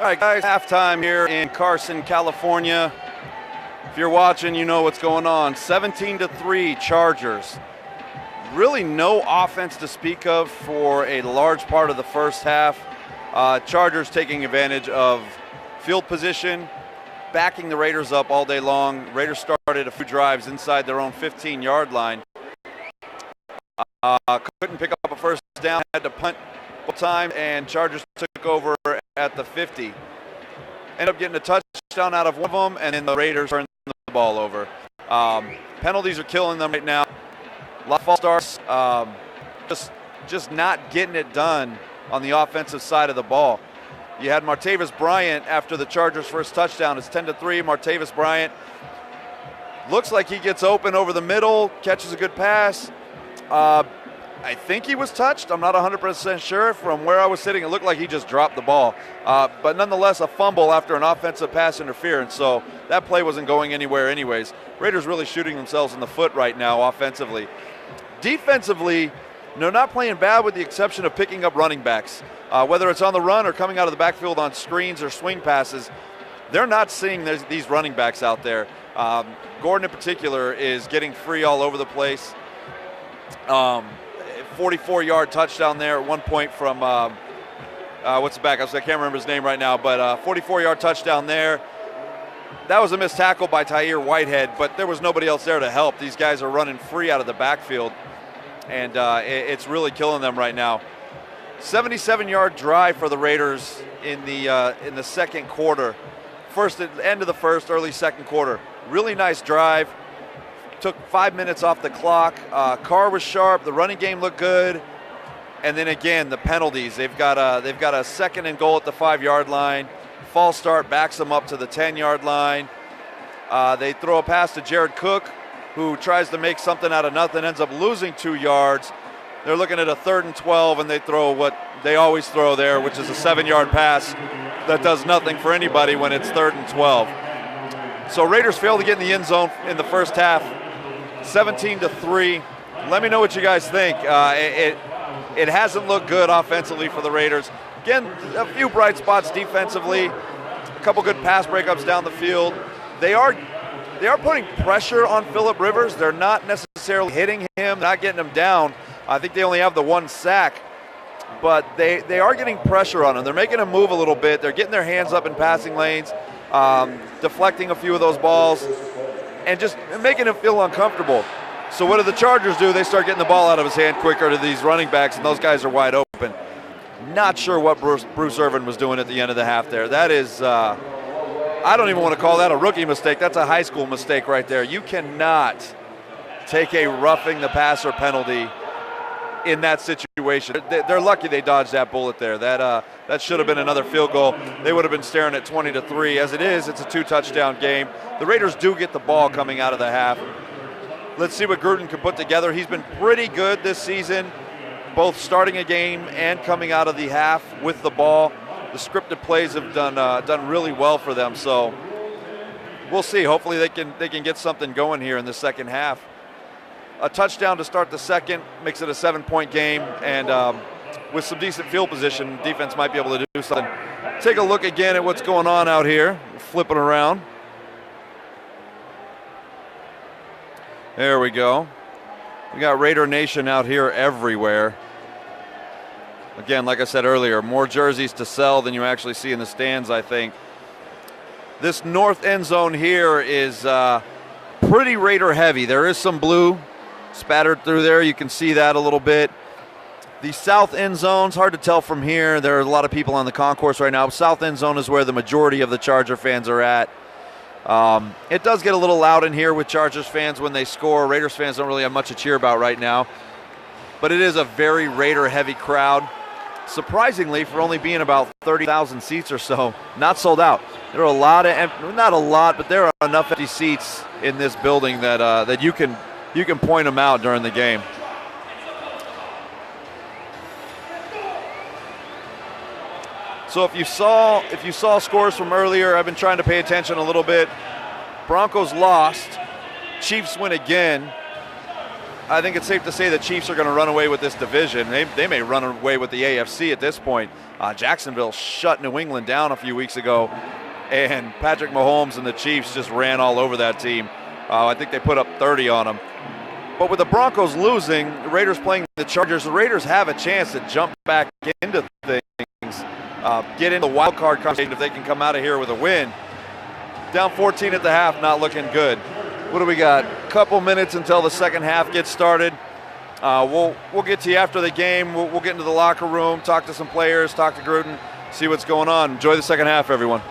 All right, guys, halftime here in Carson, California. If you're watching, you know what's going on. 17-3 Chargers. Really no offense to speak of for a large part of the first half. Chargers taking advantage of field position, backing the Raiders up all day long. Raiders started a few drives inside their own 15-yard line. Couldn't pick up a first down, had to punt full time, and Chargers took over at the 50. Ended up getting a touchdown out of one of them, and then the Raiders turned the ball over. Penalties are killing them right now. A lot of false starts, just not getting it done on the offensive side of the ball. You had Martavis Bryant after the Chargers' first touchdown. It's 10-3. Martavis Bryant looks like he gets open over the middle, catches a good pass. I think he was touched. I'm not 100% sure. From where I was sitting, it looked like he just dropped the ball. But nonetheless, a fumble after an offensive pass interference. So that play wasn't going anywhere anyways. Raiders really shooting themselves in the foot right now offensively. Defensively, they're not playing bad with the exception of picking up running backs. Whether it's on the run or coming out of the backfield on screens or swing passes, they're not seeing these running backs out there. Gordon in particular is getting free all over the place. 44-yard touchdown there at one point from what's the back? I can't remember his name right now, but 44-yard touchdown there. That was a missed tackle by Tahir Whitehead, but there was nobody else there to help. These guys are running free out of the backfield, and it's really killing them right now. 77-yard drive for the Raiders in the second quarter. End of the first, early second quarter. Really nice drive. Took 5 minutes off the clock. Carr was sharp. The running game looked good. And then again, the penalties. They've got a second and goal at the 5-yard line. False start backs them up to the 10-yard line. They throw a pass to Jared Cook, who tries to make something out of nothing, ends up losing 2 yards. They're looking at a 3rd and 12, and they throw what they always throw there, which is a 7-yard pass that does nothing for anybody when it's 3rd and 12. So Raiders fail to get in the end zone in the first half. 17-3. Let me know what you guys think. It hasn't looked good offensively for the Raiders. Again, a few bright spots defensively. A couple good pass breakups down the field. They are putting pressure on Phillip Rivers. They're not necessarily hitting him, not getting him down. I think they only have the 1 sack, but they are getting pressure on him. They're making him move a little bit. They're getting their hands up in passing lanes, deflecting a few of those balls, and just making him feel uncomfortable. So what do the Chargers do? They start getting the ball out of his hand quicker to these running backs, and those guys are wide open. Not sure what Bruce Irvin was doing at the end of the half there. That is, I don't even want to call that a rookie mistake. That's a high school mistake right there. You cannot take a roughing the passer penalty in that situation. They're lucky they dodged that bullet there. That should have been another field goal. They would have been staring at 20-3. As it is, it's a 2-touchdown game. The Raiders do get the ball coming out of the half. Let's see what Gruden can put together. He's been pretty good this season, both starting a game and coming out of the half with the ball. The scripted plays have done really well for them. So we'll see. Hopefully they can get something going here in the second half. A touchdown to start the second makes it a 7-point game, and with some decent field position, defense might be able to do something. Take a look again at what's going on out here. Flipping around. There we go. We got Raider Nation out here everywhere. Again, like I said earlier, more jerseys to sell than you actually see in the stands, I think. This north end zone here is pretty Raider heavy. There is some blue spattered through there. You can see that a little bit. The south end zone's hard to tell from here. There are a lot of people on the concourse right now. South end zone is where the majority of the Charger fans are at. It does get a little loud in here with Chargers fans when they score. Raiders fans don't really have much to cheer about right now. But it is a very Raider-heavy crowd. Surprisingly, for only being about 30,000 seats or so, not sold out. There are a lot of, not a lot, but there are enough empty seats in this building that you can point them out during the game. So if you saw scores from earlier, I've been trying to pay attention a little bit. Broncos lost. Chiefs win again. I think it's safe to say the Chiefs are going to run away with this division. They may run away with the AFC at this point. Jacksonville shut New England down a few weeks ago, and Patrick Mahomes and the Chiefs just ran all over that team. I think they put up 30 on them. But with the Broncos losing, the Raiders playing the Chargers, the Raiders have a chance to jump back into things, get into the wild card conversation if they can come out of here with a win. Down 14 at the half, not looking good. What do we got? A couple minutes until the second half gets started. We'll get to you after the game. We'll get into the locker room, talk to some players, talk to Gruden, see what's going on. Enjoy the second half, everyone.